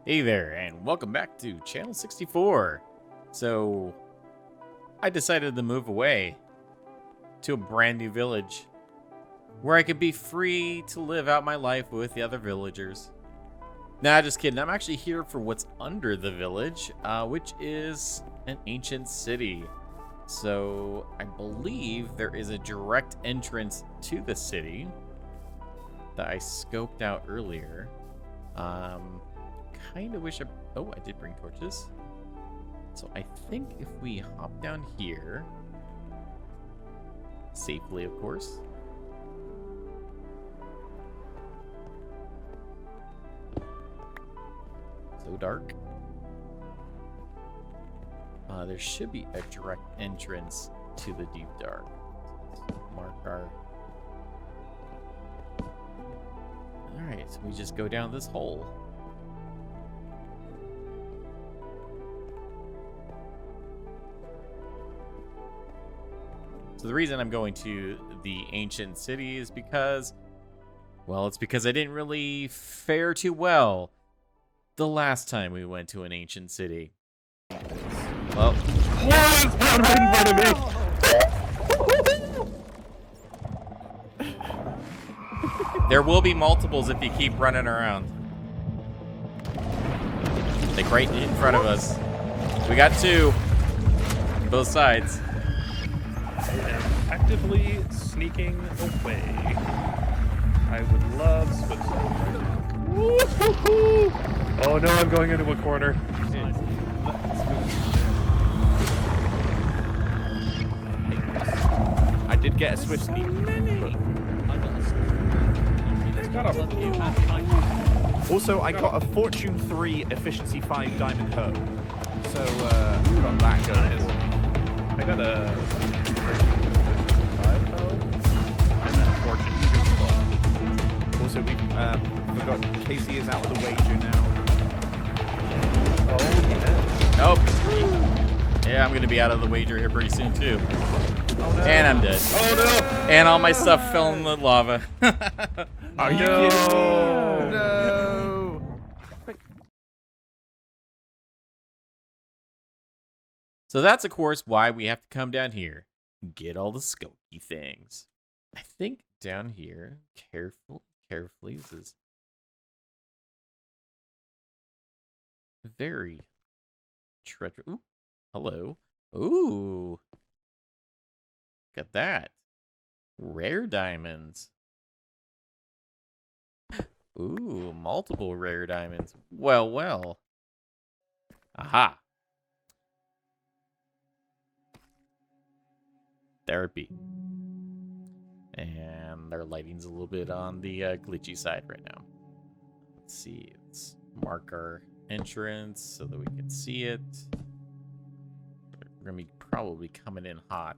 Hey there, and welcome back to Channel 64. So, I decided to move away to a brand new village where I could be free to live out my life with the other villagers. Nah, just kidding. I'm actually here for what's under the village, which is an ancient city. So, I believe there is a direct entrance to the city that I scoped out earlier. Kind of wish oh, I did bring torches. So I think if we hop down here, safely, of course. So dark. There should be a direct entrance to the deep dark. Let's mark our... Alright, so we just go down this hole. So the reason I'm going to the ancient city is because, well, it's because I didn't really fare too well the last time we went to an ancient city. Well, right in front of me. There will be multiples if you keep running around. Like right in front of us. We got two. Both sides. I am actively sneaking away. I would love Switzerland. Oh no, I'm going into a corner. I did get a swift sneak. Also, I got a Fortune 3 Efficiency 5 Diamond Hoe. So, got that going. I got a 5 hoe and then a Fortune 2. Also, we forgot Casey is out of the wager now. Oh, yeah. Nope. Yeah, I'm gonna be out of the wager here pretty soon too. Oh, no. And I'm dead. Oh no! And all my stuff fell in the lava. Are you No. kidding me? No! So that's, of course, why we have to come down here and get all the skunky things. I think down here, carefully, this is very treacherous. Ooh, hello. Ooh. Look at that. Rare diamonds. Ooh, multiple rare diamonds. Well, well. Aha. Therapy. And their lighting's a little bit on the glitchy side right now. Let's see. Let's mark our entrance so that we can see it. We're going to be probably coming in hot.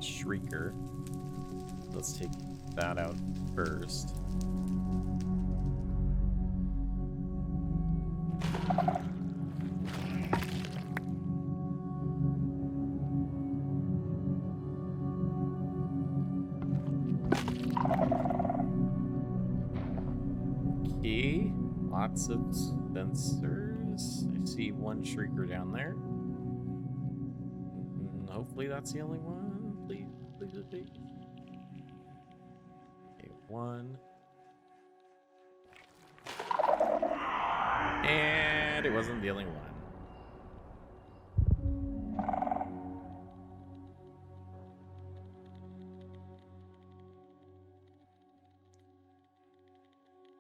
Shrieker. Let's take that out first. Okay, lots of sensors. I see one shrieker down there. Hopefully that's the only one. Please. Okay, one. And it wasn't the only one.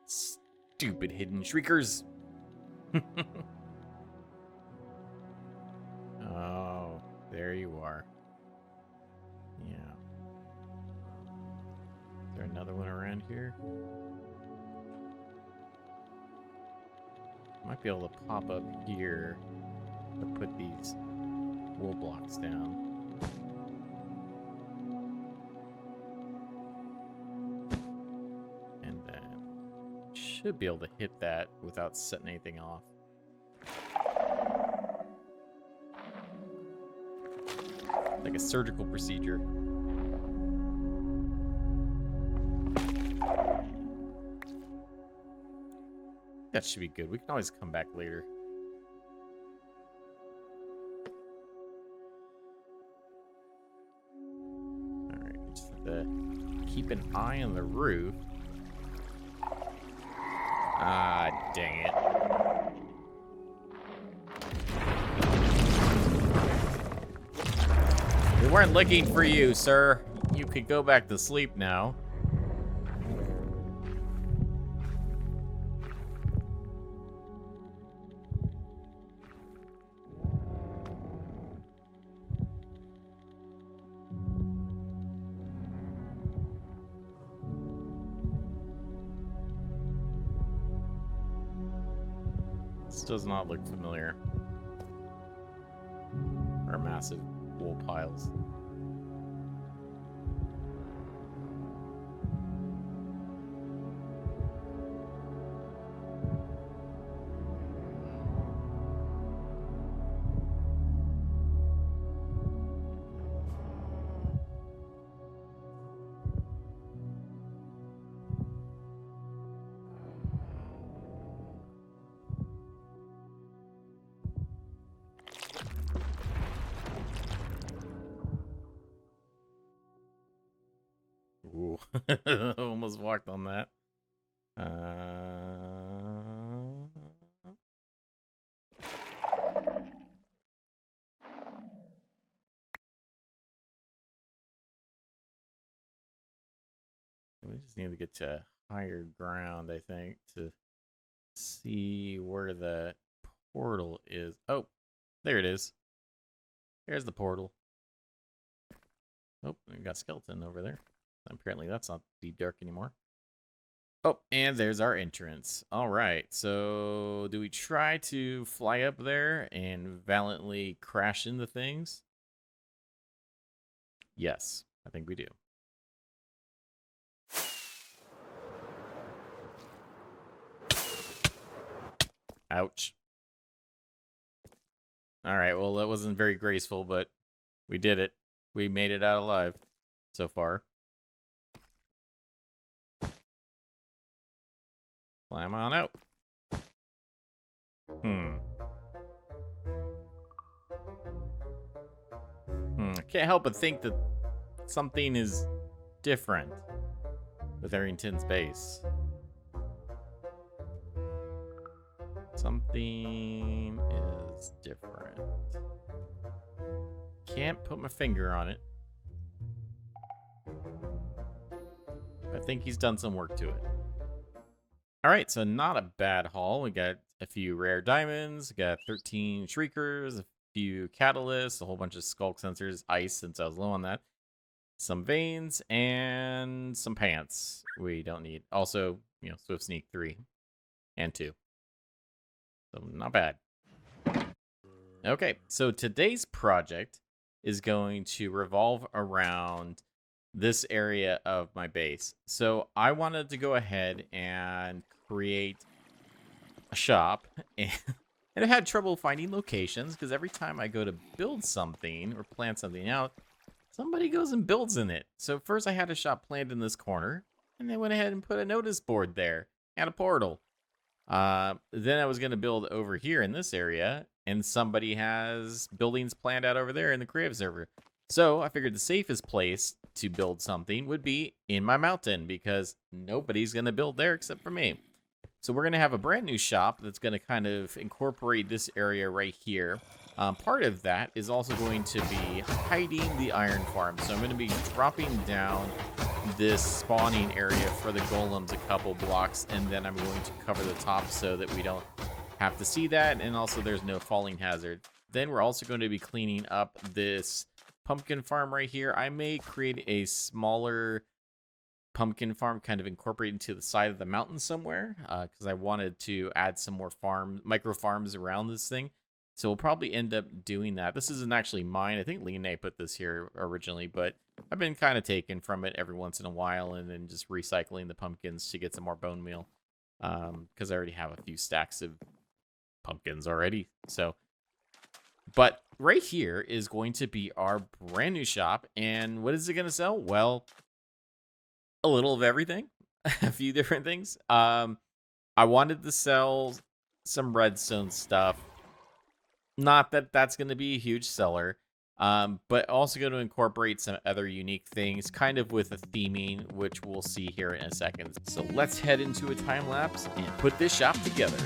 Stupid hidden shriekers. Oh, there you are. Yeah. Is there another one around here? Might be able to pop up here to put these wool blocks down. And then should be able to hit that without setting anything off. Like a surgical procedure. That should be good. We can always come back later. Alright, just have to keep an eye on the roof. Ah, dang it. We weren't looking for you, sir. You could go back to sleep now. This does not look familiar. Our massive wool piles. Ooh, almost walked on that. We just need to get to higher ground, I think, to see where the portal is. Oh, there it is. There's the portal. Oh, we got a skeleton over there. Apparently that's not deep dark anymore. Oh, and there's our entrance. All right, so do we try to fly up there and valiantly crash into things? Yes, I think we do. Ouch. All right, well, that wasn't very graceful, but we did it. We made it out alive so far. Climb on out. I can't help but think that something is different with Arrington's base. Something is different. Can't put my finger on it. I think he's done some work to it. Alright, so not a bad haul. We got a few rare diamonds, got 13 shriekers, a few catalysts, a whole bunch of skulk sensors, ice since I was low on that, some veins, and some pants we don't need. Also, you know, Swift Sneak 3 and 2. So not bad. Okay, so today's project is going to revolve around this area of my base. So I wanted to go ahead and create a shop, and I had trouble finding locations because every time I go to build something or plan something out, somebody goes and builds in it. So first I had a shop planned in this corner, and they went ahead and put a notice board there and a portal. Then I was going to build over here in this area, and somebody has buildings planned out over there in the creative server. So I figured the safest place to build something would be in my mountain, because nobody's going to build there except for me. So we're going to have a brand new shop that's going to kind of incorporate this area right here. Part of that is also going to be hiding the iron farm. So I'm going to be dropping down this spawning area for the golems a couple blocks, and then I'm going to cover the top so that we don't have to see that, and also there's no falling hazard. Then we're also going to be cleaning up this pumpkin farm right here. I may create a smaller pumpkin farm kind of incorporated into the side of the mountain somewhere, because I wanted to add some more micro farms around this thing. So we'll probably end up doing that. This isn't actually mine. I think Lene put this here originally, but I've been kind of taking from it every once in a while and then just recycling the pumpkins to get some more bone meal, because I already have a few stacks of pumpkins already. So, but right here is going to be our brand new shop. And what is it going to sell? Well, a little of everything, a few different things. I wanted to sell some redstone stuff. Not that that's going to be a huge seller, but also going to incorporate some other unique things, kind of with a theming, which we'll see here in a second. So let's head into a time lapse and put this shop together.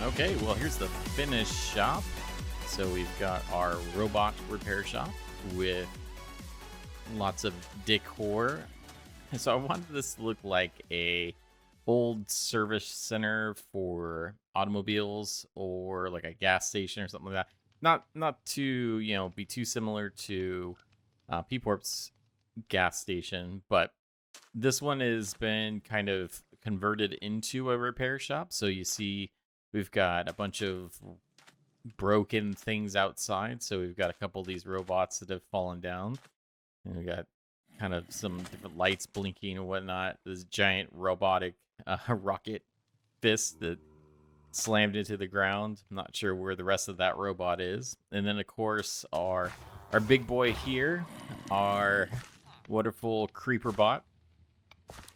Okay, well, here's the finished shop. So we've got our robot repair shop with lots of decor. So I wanted this to look like a old service center for automobiles, or like a gas station or something like that. Not to, be too similar to P-Porp's gas station, but this one has been kind of converted into a repair shop. So you see we've got a bunch of broken things outside. So we've got a couple of these robots that have fallen down. And we got kind of some different lights blinking and whatnot. This giant robotic rocket fist that slammed into the ground. I'm not sure where the rest of that robot is. And then, of course, our big boy here, our wonderful creeper bot,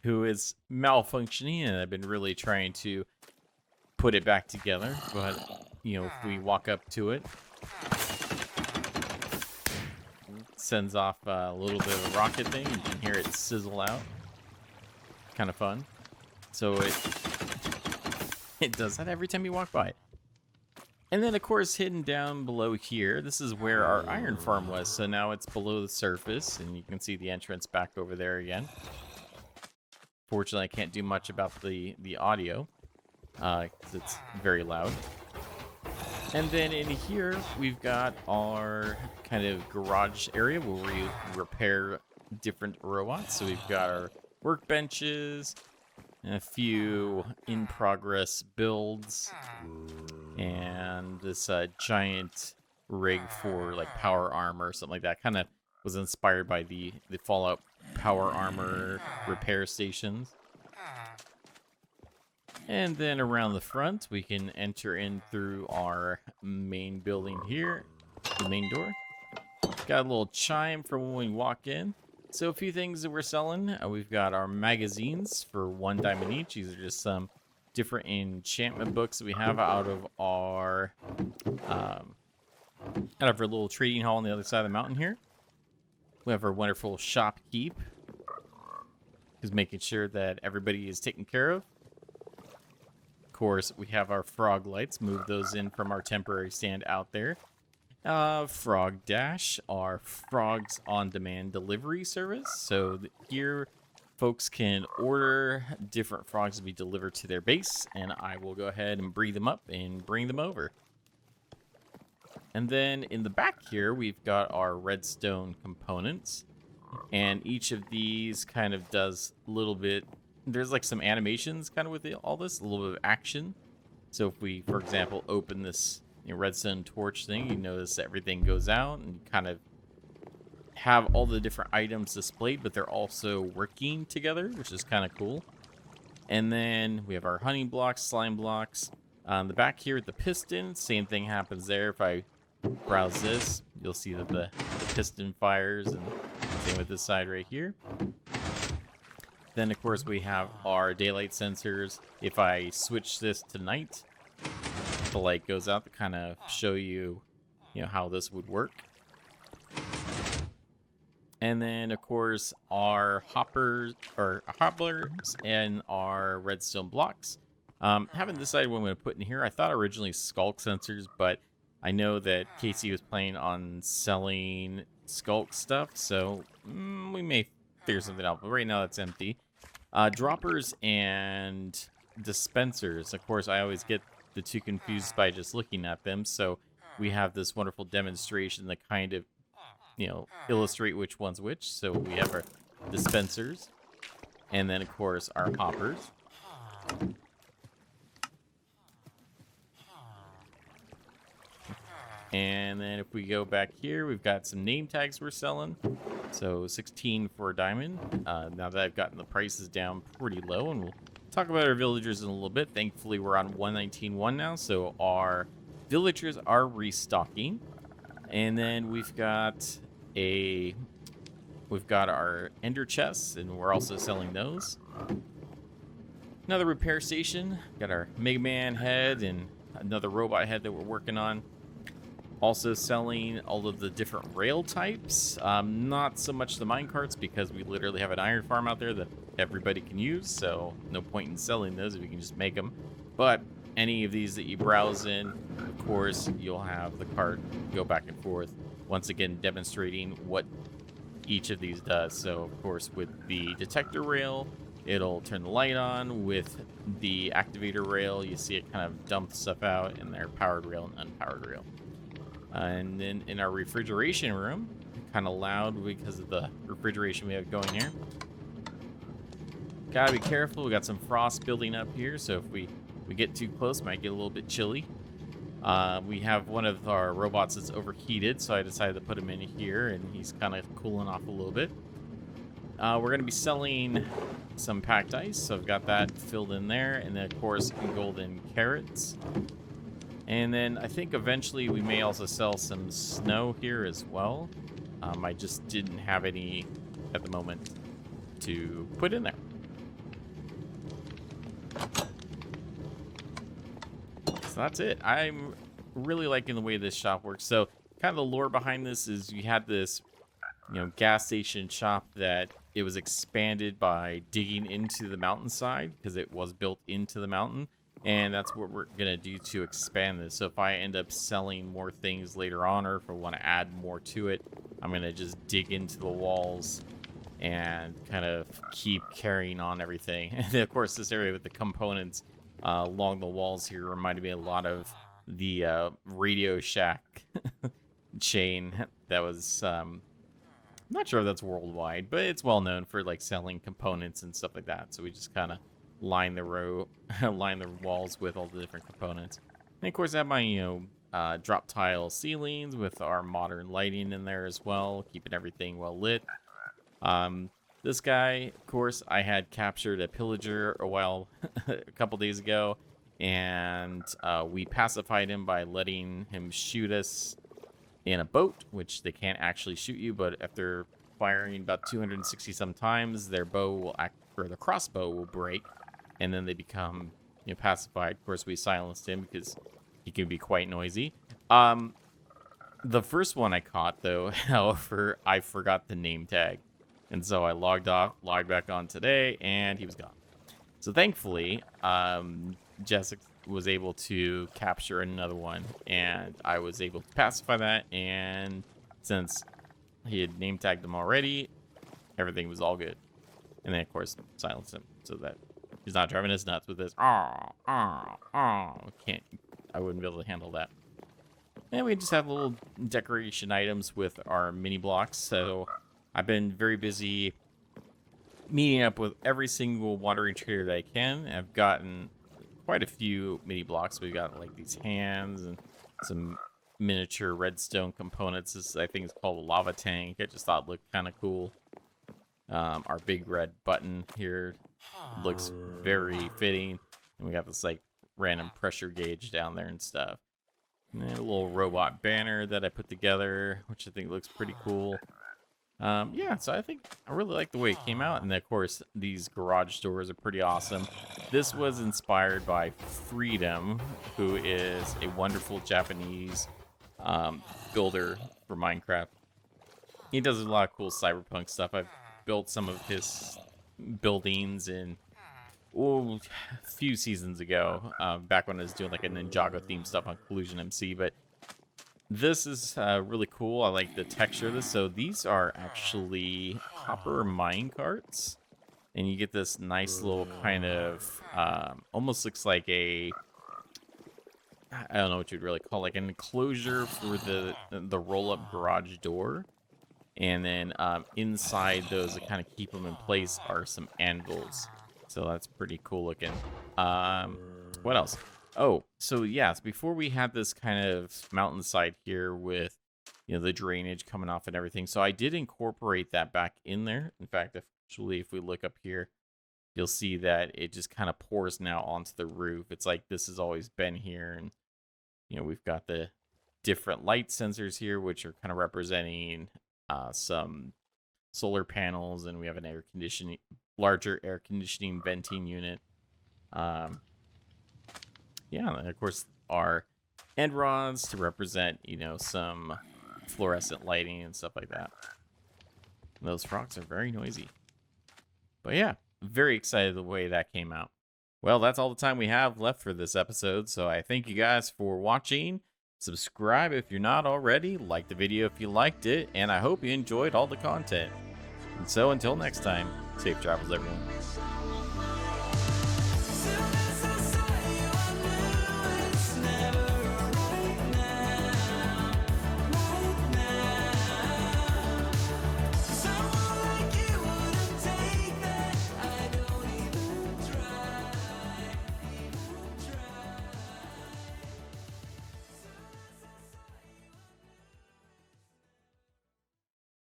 who is malfunctioning, and I've been really trying to put it back together. But, if we walk up to it, sends off a little bit of a rocket thing. You can hear it sizzle out. Kind of fun. So it does that every time you walk by it. And then, of course, hidden down below here, this is where our iron farm was. So now it's below the surface, and you can see the entrance back over there again. Fortunately, I can't do much about the audio, because it's very loud. And then in here, we've got our kind of garage area where we repair different robots. So we've got our workbenches, and a few in-progress builds, and this giant rig for like power armor or something like that. Kind of was inspired by the Fallout power armor repair stations. And then around the front, we can enter in through our main building here, the main door. Got a little chime for when we walk in. So a few things that we're selling. We've got our magazines for 1 diamond each. These are just some different enchantment books that we have out of our little trading hall on the other side of the mountain here. We have our wonderful shopkeep, who's making sure that everybody is taken care of. Of course, we have our frog lights. Move those in from our temporary stand out there. Frog Dash, our frogs on demand delivery service. So here folks can order different frogs to be delivered to their base, and I will go ahead and breed them up and bring them over. And then in the back here, we've got our redstone components, and each of these kind of does a little bit. There's like some animations kind of with all this, a little bit of action. So if we, for example, open this redstone torch thing, you notice everything goes out, and you kind of have all the different items displayed, but they're also working together, which is kind of cool. And then we have our honey blocks, slime blocks. On the back here at the piston, same thing happens there. If I browse this, you'll see that the piston fires, and same with this side right here. Then, of course, we have our daylight sensors. If I switch this to night, the light goes out to kind of show you, how this would work. And then, of course, our hopplers and our redstone blocks. Haven't decided what I'm going to put in here. I thought originally skulk sensors, but I know that Casey was planning on selling skulk stuff, so we may figure something out. But right now, it's empty. Droppers and dispensers. Of course, I always get the two confused by just looking at them. So we have this wonderful demonstration that kind of, illustrate which one's which. So we have our dispensers, and then of course our hoppers. And then if we go back here, we've got some name tags we're selling. So 16 for a diamond. Now that I've gotten the prices down pretty low, and we'll talk about our villagers in a little bit. Thankfully, we're on 119.1 now, so our villagers are restocking. And then we've got our ender chests, and we're also selling those. Another repair station. Got our Mega Man head and another robot head that we're working on. Also selling all of the different rail types. Not so much the minecarts, because we literally have an iron farm out there that everybody can use, so no point in selling those if you can just make them. But any of these that you browse in, of course, you'll have the cart go back and forth, once again demonstrating what each of these does. So, of course, with the detector rail, it'll turn the light on. With the activator rail, you see it kind of dump stuff out, and their powered rail and unpowered rail. And then in our refrigeration room, kind of loud because of the refrigeration we have going here. Gotta be careful. We got some frost building up here, so if we get too close, it might get a little bit chilly. We have one of our robots that's overheated, so I decided to put him in here, and he's kind of cooling off a little bit. We're going to be selling some packed ice, so I've got that filled in there, and then, of course, golden carrots. And then I think eventually we may also sell some snow here as well. I just didn't have any at the moment to put in there. So that's it. I'm really liking the way this shop works. So kind of the lore behind this is you had this, gas station shop that it was expanded by digging into the mountainside because it was built into the mountain. And that's what we're going to do to expand this. So if I end up selling more things later on, or if I want to add more to it, I'm going to just dig into the walls and kind of keep carrying on everything. And then, of course, this area with the components along the walls here reminded me a lot of the Radio Shack chain that was not sure if that's worldwide, but it's well known for like selling components and stuff like that. So we just kind of line the line the walls with all the different components. And of course, I have my drop tile ceilings with our modern lighting in there as well, keeping everything well lit. This guy, of course, I had captured a pillager a couple days ago, and we pacified him by letting him shoot us in a boat, which they can't actually shoot you, but after firing about 260 some times, their bow will the crossbow will break, and then they become pacified. Of course, we silenced him because he can be quite noisy. The first one I caught, though, however, I forgot the name tag, and so I logged back on today, and he was gone. So thankfully, Jessica was able to capture another one, and I was able to pacify that, and since he had name tagged them already, everything was all good. And then, of course, silence him so that he's not driving us nuts with this. I wouldn't be able to handle that. And we just have little decoration items with our mini blocks. So I've been very busy meeting up with every single watering trader that I can. I've gotten quite a few mini blocks. We've got like these hands and some miniature redstone components. This, I think, is called a lava tank. I just thought it looked kind of cool. Our big red button here looks very fitting. And we got this like random pressure gauge down there and stuff. And then a little robot banner that I put together, which I think looks pretty cool. Yeah, so I think I really like the way it came out. And then, of course, these garage doors are pretty awesome. This was inspired by Freedom, who is a wonderful Japanese builder for Minecraft. He does a lot of cool cyberpunk stuff. I've built some of his buildings in a few seasons ago, back when I was doing like a Ninjago themed stuff on Collusion MC, but this is really cool. I like the texture of this. So these are actually copper mine carts, and you get this nice little kind of almost looks like I don't know what you'd really call, like an enclosure for the roll-up garage door. And then inside those that kind of keep them in place are some anvils. So that's pretty cool looking. What else? Oh, so yes, before we had this kind of mountainside here with, the drainage coming off and everything. So I did incorporate that back in there. In fact, actually, if we look up here, you'll see that it just kind of pours now onto the roof. It's like this has always been here. And, we've got the different light sensors here, which are kind of representing some solar panels. And we have an larger air conditioning venting unit. Yeah, and of course, our end rods to represent, some fluorescent lighting and stuff like that. And those frogs are very noisy. But yeah, very excited the way that came out. Well, that's all the time we have left for this episode, so I thank you guys for watching. Subscribe if you're not already, like the video if you liked it, and I hope you enjoyed all the content. And so until next time, safe travels everyone.